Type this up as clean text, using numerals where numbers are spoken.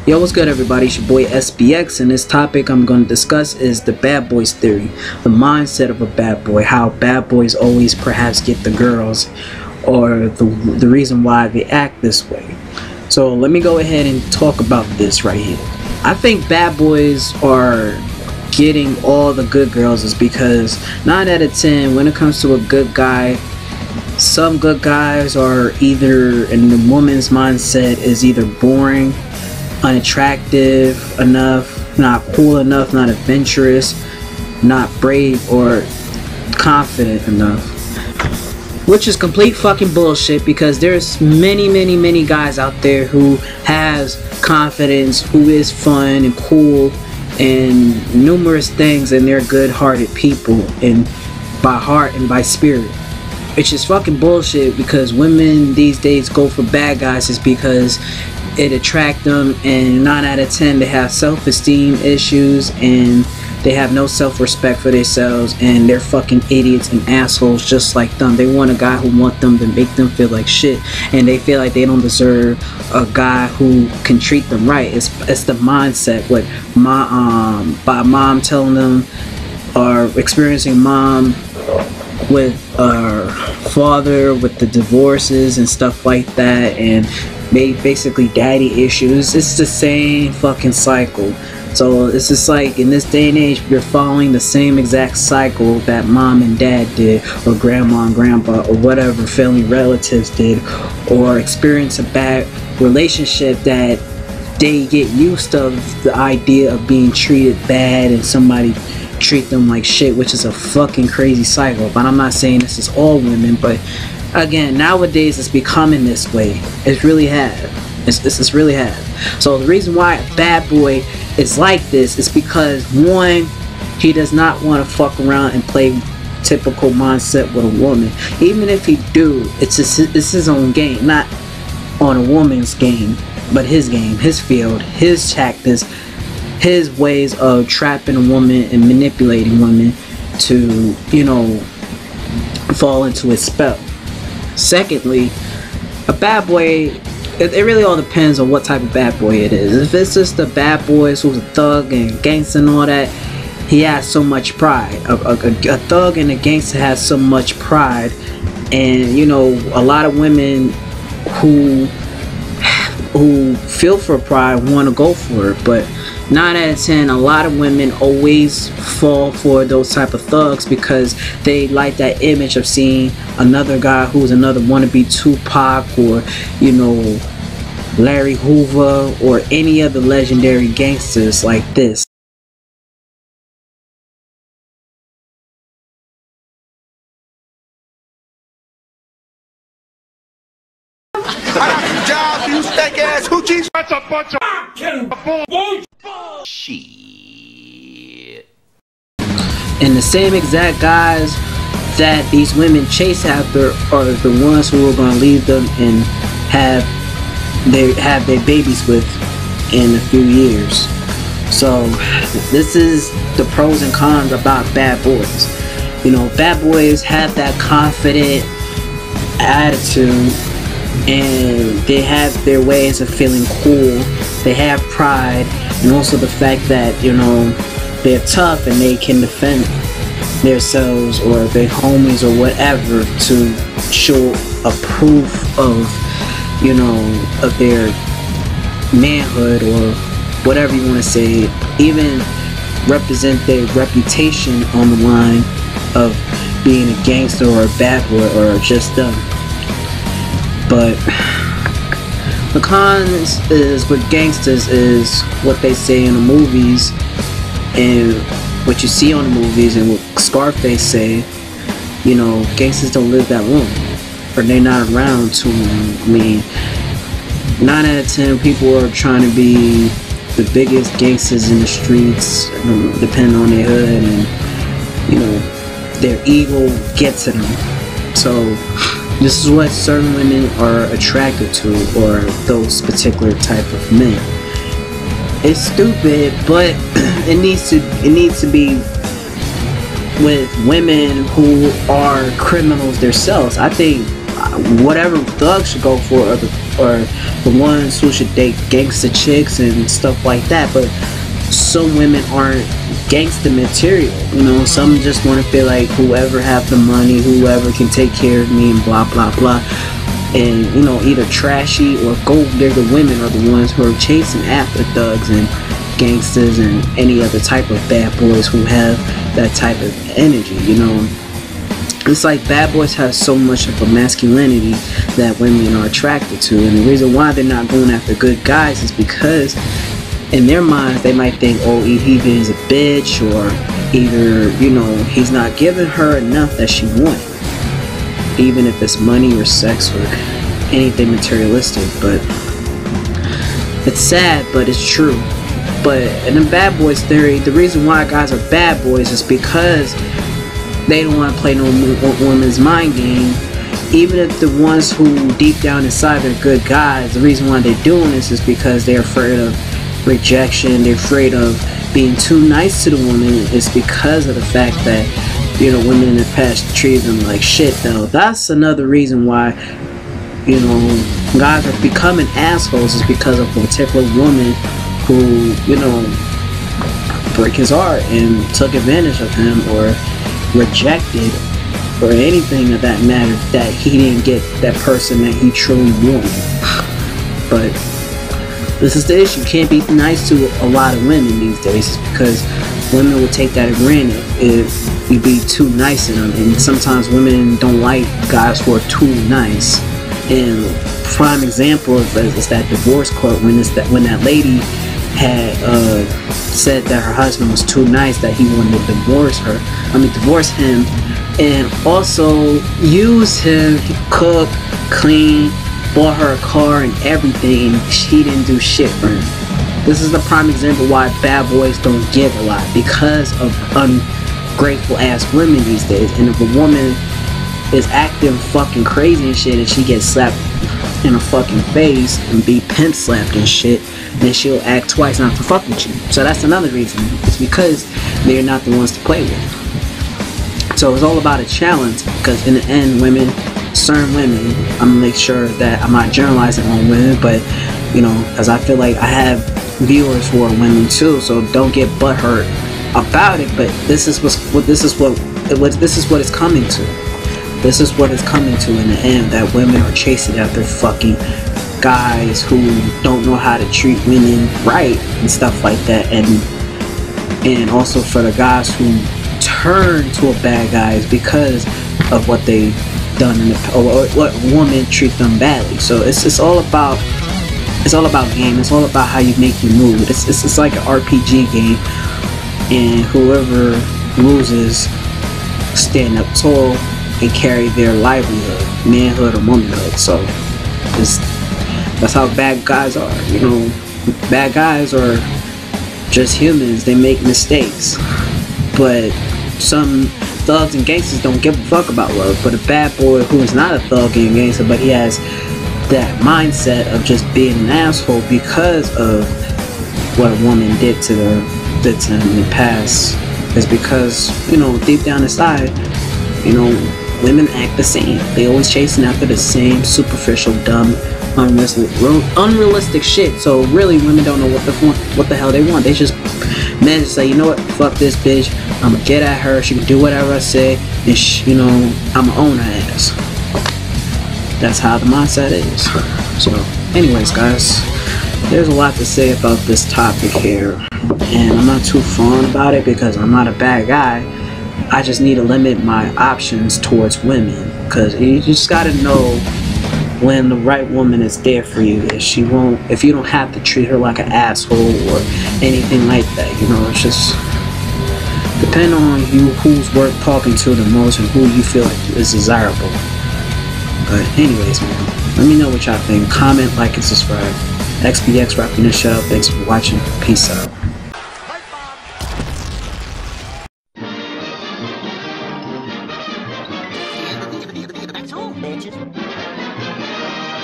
Yo, what's good everybody? It's your boy SBX, and this topic I'm going to discuss is the bad boys theory, the mindset of a bad boy, how bad boys always perhaps get the girls, or the reason why they act this way. So let me go ahead and talk about this right here. I think bad boys are getting all the good girls is because 9 out of 10 when it comes to a good guy, some good guys are either, in the woman's mindset, is either boring, unattractive enough, not cool enough, not adventurous, not brave or confident enough, which is complete fucking bullshit, because there's many guys out there who has confidence, who is fun and cool and numerous things, and they're good-hearted people and by heart and by spirit. Which is fucking bullshit, because women these days go for bad guys is because it attracts them, and 9 out of 10 they have self-esteem issues and they have no self-respect for themselves, and they're fucking idiots and assholes just like them. They want a guy who wants them to make them feel like shit, and they feel like they don't deserve a guy who can treat them right. It's the mindset. What by mom telling them, or experiencing mom with father with the divorces and stuff like that, and basically daddy issues. It's the same fucking cycle. So it's just like, in this day and age, you're following the same exact cycle that mom and dad did, or grandma and grandpa, or whatever family relatives did, or experience a bad relationship that they get used to the idea of being treated bad and somebody treat them like shit, which is a fucking crazy cycle. But I'm not saying this is all women, but again, nowadays it's becoming this way. It really have. It's really have. So the reason why a bad boy is like this is because, one, he does not want to fuck around and play typical mindset with a woman. Even if he do, it's his own game, not on a woman's game, but his game, his field, his tactics, his ways of trapping a woman and manipulating women to, you know, fall into his spell. Secondly, a bad boy, it really all depends on what type of bad boy it is. If it's just a bad boy who's a thug and gangster and all that, he has so much pride. A thug and a gangster has so much pride, and you know, a lot of women who feel for pride want to go for it. But 9 out of 10, a lot of women always fall for those type of thugs because they like that image of seeing another guy who's another wannabe Tupac, or, you know, Larry Hoover, or any other legendary gangsters like this. Job, you stank ass hoochies. That's a bunch of shit. And the same exact guys that these women chase after are the ones who are going to leave them and have their babies with in a few years. So this is the pros and cons about bad boys. You know, bad boys have that confident attitude, and they have their ways of feeling cool. They have pride, and also the fact that, you know, they're tough and they can defend themselves or their homies or whatever to show a proof of, you know, of their manhood, or whatever you want to say, even represent their reputation on the line of being a gangster or a bad boy, or just them. But the cons is, with gangsters, is what they say in the movies and what you see on the movies, and what Scarface say. You know, gangsters don't live that long, or they're not around too long. I mean, 9 out of 10 people are trying to be the biggest gangsters in the streets, depending on their hood, and, you know, their ego gets to them. So this is what certain women are attracted to, or those particular type of men. It's stupid, but it needs to be with women who are criminals themselves. I think whatever thugs should go for are the ones who should date gangster chicks and stuff like that. But some women aren't gangster material, you know. Some just want to feel like whoever have the money, whoever can take care of me, and blah blah blah. And you know, either trashy or gold-digger women are the ones who are chasing after thugs and gangsters and any other type of bad boys who have that type of energy, you know. It's like bad boys have so much of a masculinity that women are attracted to, and the reason why they're not going after good guys is because in their minds they might think, oh, either he's a bitch, or either, you know, he's not giving her enough that she wanted, even if it's money or sex or anything materialistic. But it's sad, but it's true. But in the bad boys theory, the reason why guys are bad boys is because they don't want to play no woman's mind game. Even if the ones who deep down inside are good guys, the reason why they're doing this is because they're afraid of rejection. They're afraid of being too nice to the woman. It's because of the fact that, you know, women in the past treated them like shit. Though that's another reason why, you know, guys are becoming assholes, is because of a particular woman who, you know, broke his heart and took advantage of him, or rejected, or anything of that matter, that he didn't get that person that he truly wanted. But this is the issue. You can't be nice to a lot of women these days, because women will take that for granted if you be too nice to them. And sometimes women don't like guys who are too nice. And prime example is that divorce court, when that lady had said that her husband was too nice, that he wanted to divorce him, and also use him to cook, clean, bought her a car and everything, and she didn't do shit for him. This is the prime example why bad boys don't give a lot, because of ungrateful ass women these days. And if a woman is acting fucking crazy and shit, and she gets slapped in the fucking face and be pimp slapped and shit, then she'll act twice not to fuck with you. So that's another reason. It's because they're not the ones to play with. So it's all about a challenge, because in the end, certain women, I'm gonna make sure that I'm not generalizing on women, but you know, because I feel like I have viewers who are women too, so don't get butthurt about it. But this is what it's coming to. This is what it's coming to in the end, that women are chasing after fucking guys who don't know how to treat women right and stuff like that, and also for the guys who turn to a bad guys because of what they done in the, or what women treat them badly. So it's all about game. It's all about how you make your move. It's like an RPG game, and whoever loses stand up tall and carry their livelihood, manhood or womanhood. So that's how bad guys are. You know, bad guys are just humans. They make mistakes, but some thugs and gangsters don't give a fuck about love. But a bad boy who is not a thug and gangster, but he has that mindset of just being an asshole because of what a woman did to him in the past, is because, you know, deep down inside, you know, women act the same. They always chasing after the same superficial, dumb, unrealistic shit. So really, women don't know what the hell they want. They just men say, you know what, fuck this bitch, I'm gonna get at her, she can do whatever I say, and you know, I'm gonna own her ass. That's how the mindset is. So anyways, guys, there's a lot to say about this topic here, and I'm not too fond about it because I'm not a bad guy. I just need to limit my options towards women, because you just gotta know when the right woman is there for you. If you don't have to treat her like an asshole or anything like that, you know. It's just depend on you, who's worth talking to the most and who you feel like is desirable. But anyways, man, let me know what y'all think. Comment, like, and subscribe. XBX wrapping this shit up. Thanks for watching. Peace out.